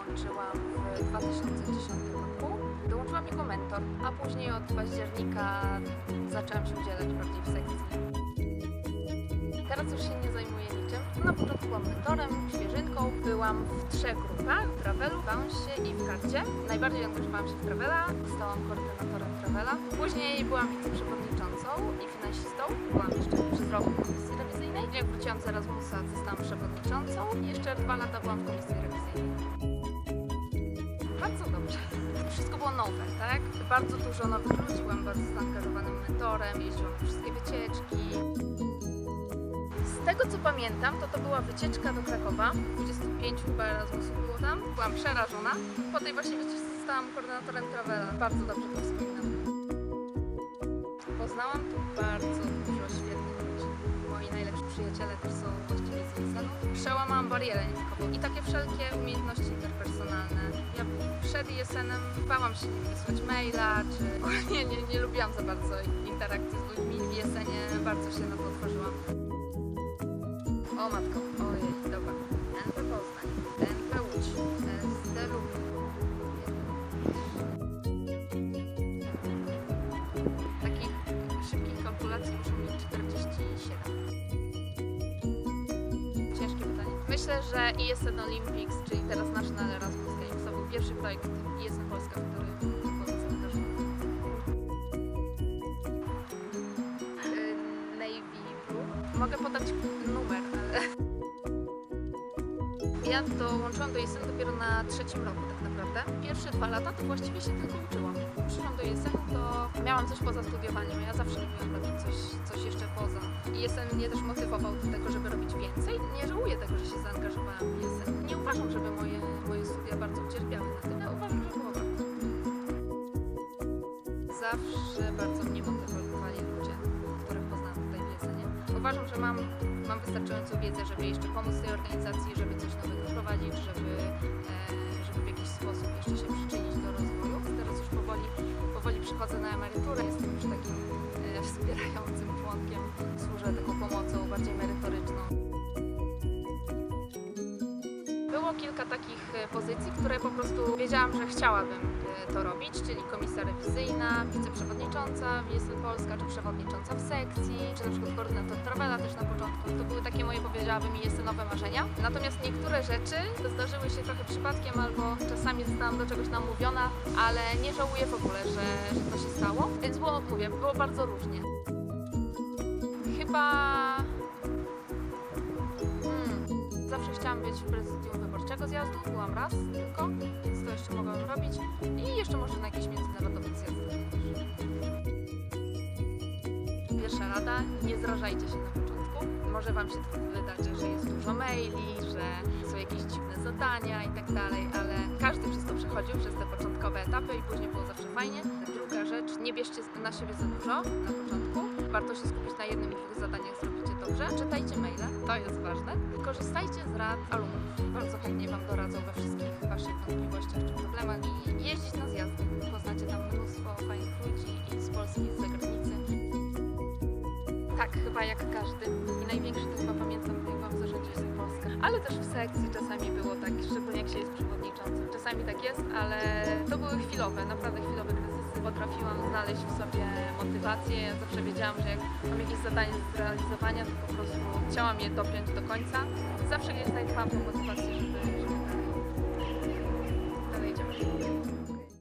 dołączyłam w 2010 roku. Dołączyła mi go mentor, a później od października zaczęłam się udzielać bardziej w sekcji. Teraz już się nie zajmuję niczym. Na początku byłam mentorem, świeżynką. Byłam w 3 grupach, w travelu, w bounce i w karcie. Najbardziej angażowałam się w travela, zostałam koordynatorem travela. Później byłam wiceprzewodniczącą i finansistą. Byłam jeszcze przez rok w komisji rewizyjnej. Jak wróciłam z Erasmusa, zostałam przewodniczącą i jeszcze 2 lata byłam w komisji rewizyjnej. Bardzo dobrze. Wszystko było nowe, tak? Bardzo dużo nowych ludzi, byłam bardzo zaangażowanym mentorem, jeździłam na wszystkie wycieczki. Z tego co pamiętam, to była wycieczka do Krakowa, 25 chyba Erasmusów było tam. Byłam przerażona. Po tej właśnie wycieczce zostałam koordynatorem travela. Bardzo dobrze to wspominam. Poznałam tu bardzo dużo świetnych ludzi. Moi najlepsi przyjaciele też są właściwie z ISN-u. Przełamałam barierę językową i takie wszelkie umiejętności interpersonalne. Ja przed ISN-em bałam się wysłać maila, czy ogólnie nie lubiłam za bardzo interakcji z ludźmi. W ISN-ie bardzo się na to otworzyłam. O matko, ojej, dobra. NP Poznań, NP Łódź, SD Lublin. Takich szybkich kalkulacji muszę mieć 47. Ciężkie pytanie. Myślę, że ISN Olympics, czyli teraz National Erasmus Games, to był pierwszy projekt ISN Polska, w który zaangażowałam. Navy Blue. Mogę podać numer, ale... Ja dołączyłam do ISN dopiero na 3. roku tak naprawdę. Pierwsze 2 lata to właściwie się tylko uczyłam. Przyszłam do ISN, to miałam coś poza studiowaniem. Ja zawsze lubiłam robić coś jeszcze poza. ISN mnie też motywował do tego, żeby robić więcej. Nie żałuję tego, że się zaangażowałam w ISN. Nie uważam, żeby moje studia bardzo ucierpiały na tym. Ja uważam, że było warto. Zawsze bardzo mnie motywowali ludzie, których poznałam tutaj w ISN-ie. Uważam, że mam wystarczającą wiedzę, żeby jeszcze pomóc tej organizacji, żeby coś nowego wprowadzić, żeby w jakiś sposób jeszcze się przyczynić do rozwoju. Teraz już powoli przychodzę na emeryturę, jestem już takim wspierającym członkiem, służę taką pomocą bardziej merytoryczną. Było kilka takich pozycji, które po prostu wiedziałam, że chciałabym to robić, czyli komisja rewizyjna, wiceprzewodnicząca w ISN Polska, czy przewodnicząca w sekcji, czy na przykład koordynator travela też na początku. To były takie moje, powiedziałabym, ISN-owe marzenia. Natomiast niektóre rzeczy zdarzyły się trochę przypadkiem, albo czasami zostałam do czegoś namówiona, ale nie żałuję w ogóle, że to się stało. Więc było bardzo różnie. Chyba... Zawsze chciałam być w prezydium wyborczego zjazdu, byłam raz tylko, więc to jeszcze mogłam robić i jeszcze może na jakiś międzynarodowy zjazd. Pierwsza rada, nie zrażajcie się na początku. Może Wam się wydać, że jest dużo maili, że są jakieś dziwne zadania i tak dalej, ale każdy przez to przechodził, przez te początkowe etapy i później było zawsze fajnie. Druga rzecz, nie bierzcie na siebie za dużo na początku. Warto się skupić na jednym i 2 zadaniach, zrobicie dobrze. Czytajcie maile, to jest ważne. Korzystajcie z rad alumnów. Bardzo chętnie Wam doradzą we wszystkich Waszych wątpliwościach czy problemach i jeździć na zjazdy. Poznacie tam mnóstwo fajnych ludzi i z Polski, i z zagranicy. Tak, chyba jak każdy. I największy to chyba pamiętam, jak byłam w zarządzie ISN Polska. Ale też w sekcji czasami było tak, szczególnie jak się jest przewodniczącym. Czasami tak jest, ale to były chwilowe, naprawdę chwilowe kryzysy. Potrafiłam znaleźć w sobie motywację. Ja zawsze wiedziałam, że jak mam jakieś zadanie do zrealizowania, to po prostu chciałam je dopiąć do końca. Zawsze je znajdowałam tę motywację